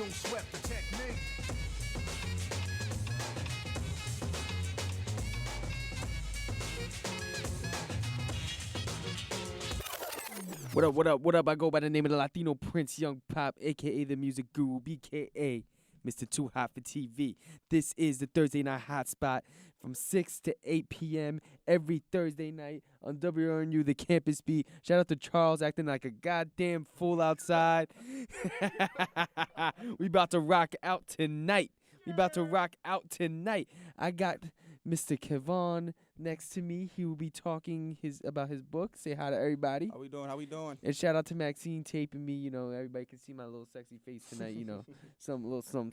don't sweat the technique. What up, what up, what up? I go by the name of the Latino Prince Young Pop, a.k.a. the Music Guru, b.k.a. Mr. Too Hot for TV. This is the Thursday Night Hotspot from 6 to 8 p.m. every Thursday night on WRNU, the Campus Beat. Shout out to Charles acting like a goddamn fool outside. We about to rock out tonight. I got Mr. Kevon next to me. He will be talking about his book. Say hi to everybody. How we doing? And shout out to Maxine taping me. Everybody can see my little sexy face tonight. Some.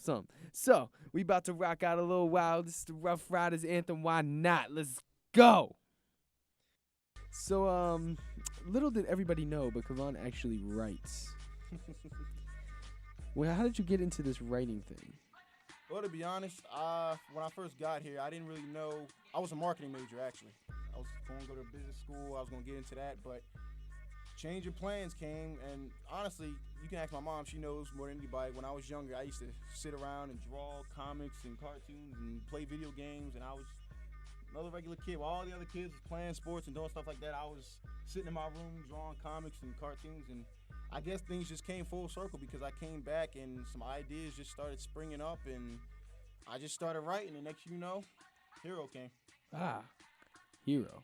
So we about to rock out a little while. This is the Rough Riders anthem. Why not? Let's go. So little did everybody know, but Kevon actually writes. Well, how did you get into this writing thing? Well, to be honest, when I first got here, I didn't really know. I was a marketing major, actually. I was going to go to business school. I was going to get into that, but change of plans came. And honestly, you can ask my mom. She knows more than anybody. When I was younger, I used to sit around and draw comics and cartoons and play video games. And I was another regular kid. While all the other kids was playing sports and doing stuff like that, I was sitting in my room drawing comics and cartoons. And I guess things just came full circle because I came back and some ideas just started springing up, and I just started writing, and next thing you know, Hero came. Hero.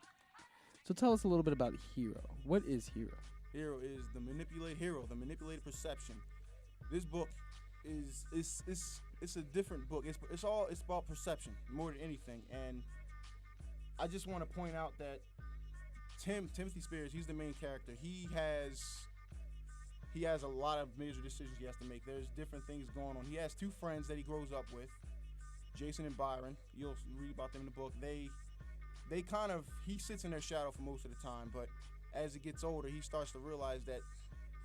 So tell us a little bit about Hero. What is Hero? Hero is the manipulated perception. This book is it's a different book. It's about perception more than anything, and I just want to point out that Timothy Spears, he's the main character. He has a lot of major decisions he has to make. There's different things going on. He has two friends that he grows up with, Jason and Byron. You'll read about them in the book. He sits in their shadow for most of the time, but as he gets older, he starts to realize that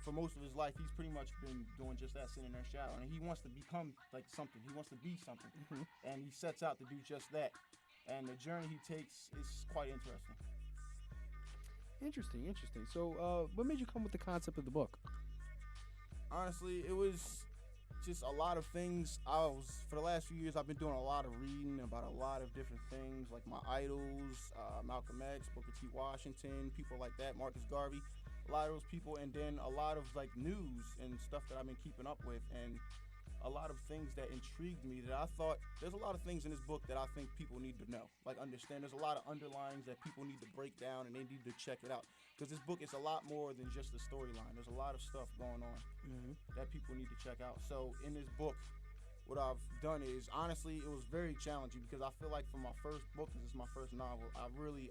for most of his life, he's pretty much been doing just that, sitting in their shadow. And he wants to become like something. He wants to be something. Mm-hmm. And he sets out to do just that. And the journey he takes is quite interesting. Interesting. So what made you come with the concept of the book? Honestly, it was just a lot of things. For the last few years, I've been doing a lot of reading about a lot of different things, like my idols, Malcolm X, Booker T. Washington, people like that, Marcus Garvey, a lot of those people, and then a lot of like news and stuff that I've been keeping up with, and a lot of things that intrigued me that I thought, there's a lot of things in this book that I think people need to know, like understand. There's a lot of underlines that people need to break down, and they need to check it out. Because this book is a lot more than just the storyline. There's a lot of stuff going on that people need to check out. So in this book, what I've done is, honestly, it was very challenging because I feel like for my first book, this is my first novel, I really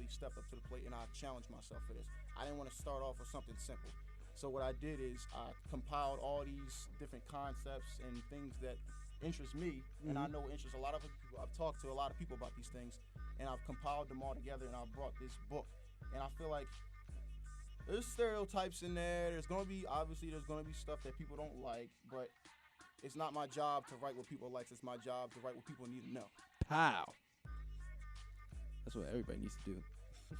stepped up to the plate and I challenged myself for this. I didn't want to start off with something simple. So what I did is I compiled all these different concepts and things that interest me, and I know interest a lot of people. I've talked to a lot of people about these things, and I've compiled them all together, and I've brought this book. And I feel like there's stereotypes in there. There's gonna be stuff that people don't like, but it's not my job to write what people like. It's my job to write what people need to know. Pow. That's what everybody needs to do.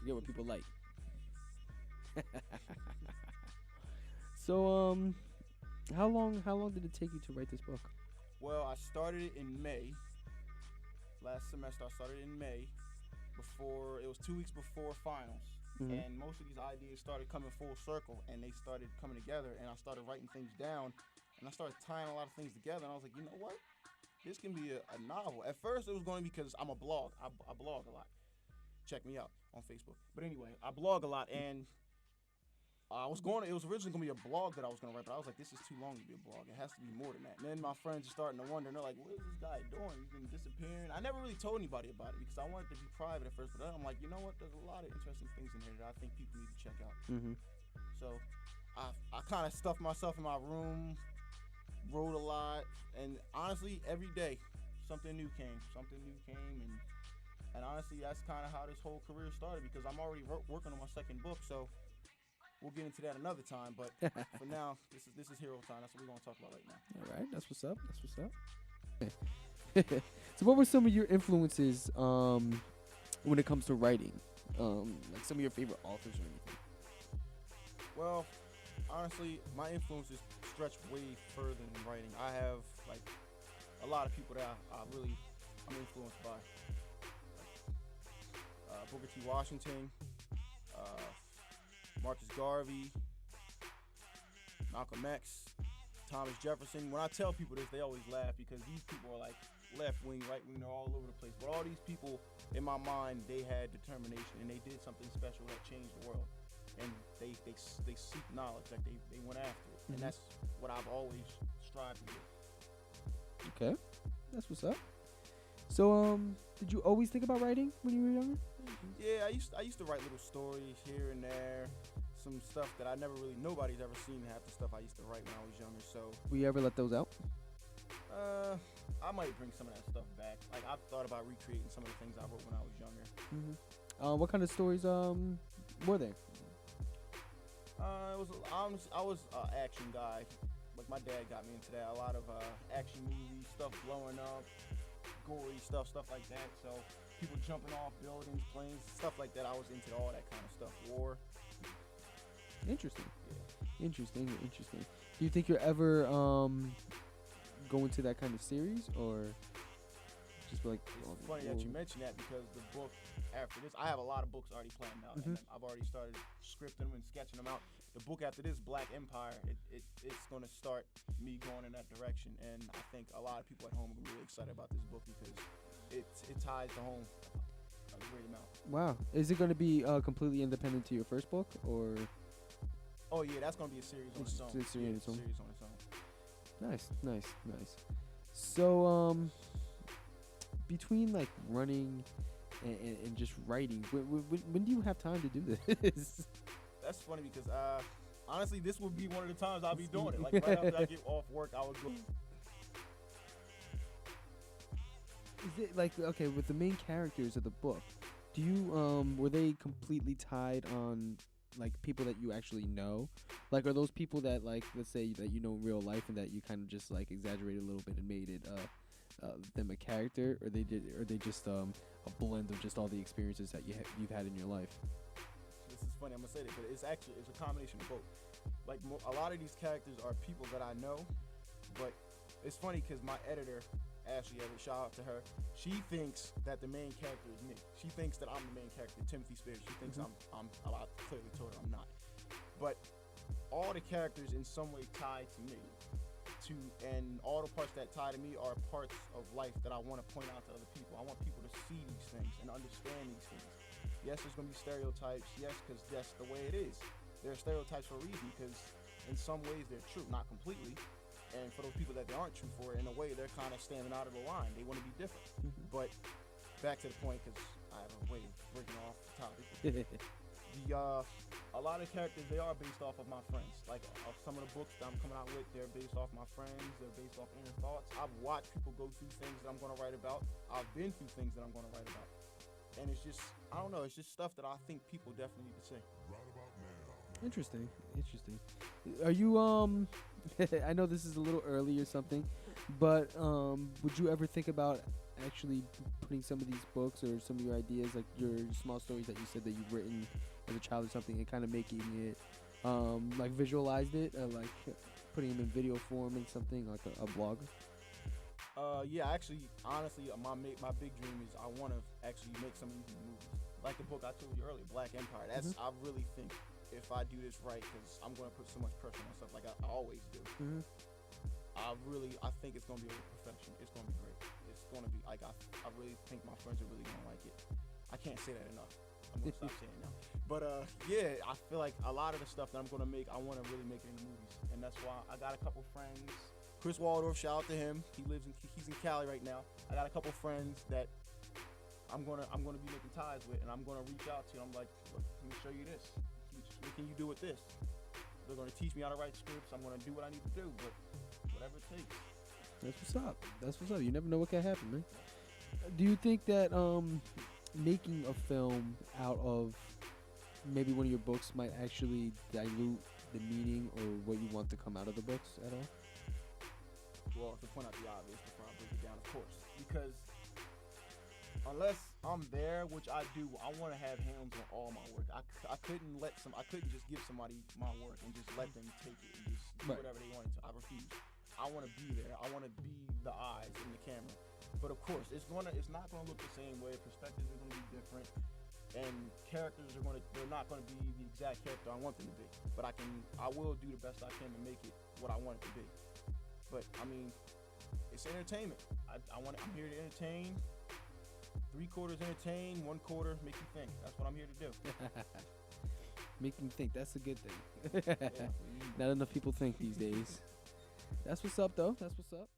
Forget what people like. So how long did it take you to write this book? Well, I started it in May. Last semester I started in May. It was 2 weeks before finals. And most of these ideas started coming full circle, and they started coming together, and I started writing things down, and I started tying a lot of things together, and I was like, you know what? This can be a novel. At first, it was going to be because I'm a blog. I blog a lot. Check me out on Facebook. But anyway, I blog a lot, and it was originally going to be a blog that I was going to write, but I was like, this is too long to be a blog. It has to be more than that. And then my friends are starting to wonder, and they're like, what is this guy doing? He's been disappearing. I never really told anybody about it because I wanted to be private at first, but then I'm like, you know what? There's a lot of interesting things in here that I think people need to check out. So I kind of stuffed myself in my room, wrote a lot, and honestly, every day, something new came, and honestly, that's kind of how this whole career started because I'm already working on my second book, so we'll get into that another time, but for now, this is Hero time. That's what we're going to talk about right now. All right, that's what's up. So what were some of your influences when it comes to writing? Like some of your favorite authors or anything? Well, honestly, my influences stretch way further than writing. I have like a lot of people that I'm influenced by. Booker T. Washington, uh, Marcus Garvey, Malcolm X, Thomas Jefferson. When I tell people this, they always laugh because these people are like left wing, right wing, they're all over the place. But all these people, in my mind, they had determination and they did something special that changed the world. And they seek knowledge, like they went after it. And that's what I've always strived to do. Okay, that's what's up. So, did you always think about writing when you were younger? Yeah, I used to write little stories here and there, some stuff that nobody's ever seen, half the stuff I used to write when I was younger. So, Will you ever let those out? I might bring some of that stuff back. Like I've thought about recreating some of the things I wrote when I was younger. What kind of stories were there? I was an action guy. Like my dad got me into that. A lot of action movies, stuff blowing up, gory stuff like that. So people jumping off buildings, planes, stuff like that. I was into all that kind of stuff. War. Interesting. Yeah. Interesting. Do you think you're ever go into that kind of series, or just like? It's funny that you mention that because the book after this, I have a lot of books already planned out, and I've already started scripting them and sketching them out. The book after this, Black Empire, it's going to start me going in that direction, and I think a lot of people at home are really excited about this book because it ties to home a great amount. Wow, is it going to be completely independent to your first book, or? Oh yeah, that's going to be a series on its own. It's a series on its own. Nice. So, between like running and just writing, when do you have time to do this? That's funny because honestly, this would be one of the times I'll be doing it. Like right after I get off work, I would go. Is it like, okay, with the main characters of the book, do you were they completely tied on like people that you actually know? Like, are those people that, like, let's say that you know in real life and that you kind of just like exaggerated a little bit and made it them a character, or they just a blend of just all the experiences that you've had in your life? This is funny, I'm gonna say that, but it's a combination of both. Like a lot of these characters are people that I know, but it's funny because my editor, Ashley Everett, shout out to her. She thinks that the main character is me. She thinks that I'm the main character, Timothy Spears. She thinks I'm. I clearly told her I'm not. But all the characters in some way tie to me. And all the parts that tie to me are parts of life that I want to point out to other people. I want people to see these things and understand these things. Yes, there's going to be stereotypes. Yes, because that's the way it is. There are stereotypes for a reason because in some ways they're true, not completely. And for those people that they aren't true for, in a way, they're kind of standing out of the line. They want to be different. But back to the point, because I have a way of breaking off the topic. A lot of characters, they are based off of my friends. Like some of the books that I'm coming out with, they're based off my friends. They're based off inner thoughts. I've watched people go through things that I'm going to write about. I've been through things that I'm going to write about. And it's just, I don't know, it's just stuff that I think people definitely need to say. Interesting. Are you I know this is a little early or something, but would you ever think about actually putting some of these books or some of your ideas, like your small stories that you said that you've written as a child or something, and kind of making it like visualized it, like putting them in video form and something like a blog? Yeah, actually, honestly, my big dream is I want to actually make some of these movies. Like the book I told you earlier, Black Empire. That's I really think if I do this right, because I'm going to put so much pressure on myself like I always do. I think it's going to be a perfection. It's going to be great. It's going to be, like, I really think my friends are really going to like it. I can't say that enough. I'm going to stop saying it now. But, yeah, I feel like a lot of the stuff that I'm going to make, I want to really make it into movies. And that's why I got a couple friends. Chris Waldorf, shout out to him. He's in Cali right now. I got a couple friends that I'm gonna be making ties with, and I'm gonna reach out to. I'm like, look, let me show you this. What can you do with this? They're gonna teach me how to write scripts. I'm gonna do what I need to do, but whatever it takes. That's what's up. You never know what can happen, man. Do you think that making a film out of maybe one of your books might actually dilute the meaning or what you want to come out of the books at all? Well, to point out the obvious before I break it down, of course, because unless I'm there, which I do. I want to have hands on all my work. I couldn't just give somebody my work and just let them take it and just do Right. whatever they wanted to. I refuse. I want to be there. I want to be the eyes in the camera. But of course, it's not gonna look the same way. Perspectives are gonna be different, and characters they're not gonna be the exact character I want them to be. But I will do the best I can to make it what I want it to be. But I mean, it's entertainment. I'm here to entertain. 3/4 entertain, 1/4 make you think. That's what I'm here to do. Make me think. That's a good thing. Yeah. Not enough people think these days. That's what's up, though. That's what's up.